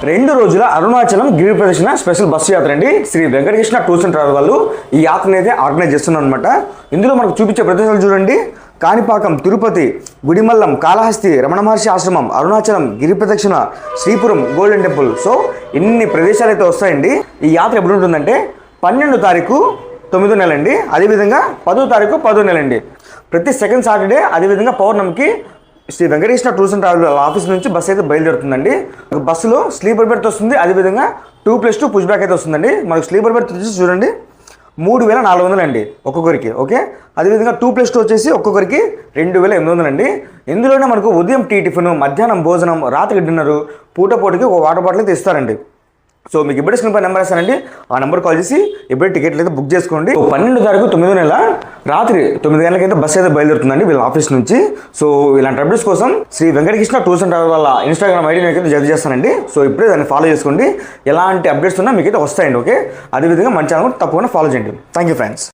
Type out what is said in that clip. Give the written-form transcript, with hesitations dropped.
2 రోజుల అరుణాచలం గిరి ప్రదక్షిణ special bus యాత్ర అండి. Shri Venkatakrishna tours and travel వాళ్ళు ఈ యాత్రని అయితే ఆర్గనైజ్ చేస్తున్నారు అనమాట. ఇందులో మనకు చూపించే ప్రదేశాలు చూడండి. కాణిపాకం, తిరుపతి, గుడిమల్లం, కాళహస్తి, రమణ మహర్షి ఆశ్రమం, అరుణాచలం, గిరి ప్రదక్షిణ, శ్రీపురం, గోల్డెన్ టెంపుల్. సో ఇన్ని ప్రదేశాలు అయితే వస్తాయండి. ఈ యాత్ర ఎప్పుడు ఉంటుందంటే 12వ తారీఖు 9వ నెల అండి, అదేవిధంగా 10వ తారీఖు 10వ నెల అండి. ప్రతి సెకండ్ సాటర్డే, అదేవిధంగా పౌర్ణమికి Shri Venkateswara tours and travel office నుంచి బస్సు అయితే బయలుదేరుతుందండి. బస్సులో స్లీపర్ బెర్త్ వస్తుంది, అదేవిధంగా 2+2 పుష్ బ్యాక్ అయితే వస్తుందండి. మనకు స్లీపర్ బెర్త్ వచ్చేసి చూడండి 3400 అండి ఒక్కొక్కరికి. ఓకే, అదేవిధంగా 2+2 వచ్చేసి ఒక్కొక్కరికి 2800 అండి. ఇందులోనే మనకు ఉదయం టీ టిఫిన్, మధ్యాహ్నం భోజనం, రాత్రి డిన్నరు, పూటకి ఒక వాటర్ బాటిల్ అయితే ఇస్తారండి. సో మీకు ఇప్పుడే స్క్రీన్ పై నెంబర్ ఇస్తానండి, ఆ నెంబర్ కాల్ చేసి ఇప్పుడే టికెట్లు అయితే బుక్ చేసుకోండి. 12వ తారీఖు 9వ నెల రాత్రి 9 గంటలకైతే బస్సు అయితే బయలుదేరుతుందండి వీళ్ళ ఆఫీస్ నుంచి. సో ఇలాంటి అప్డేట్స్ కోసం Shri Venkatakrishna tours and travel వాళ్ళ ఇన్స్టాగ్రామ్ ఐడి అయితే జడ్జ్ చేస్తానండి. సో ఇప్పుడే దాన్ని ఫాలో చేసుకోండి. ఎలాంటి అప్డేట్స్ ఉన్నా మీకైతే వస్తాయండి. ఓకే, అదేవిధంగా మన ఛానల్ తప్పకుండా ఫాలో చేయండి. Thank you friends.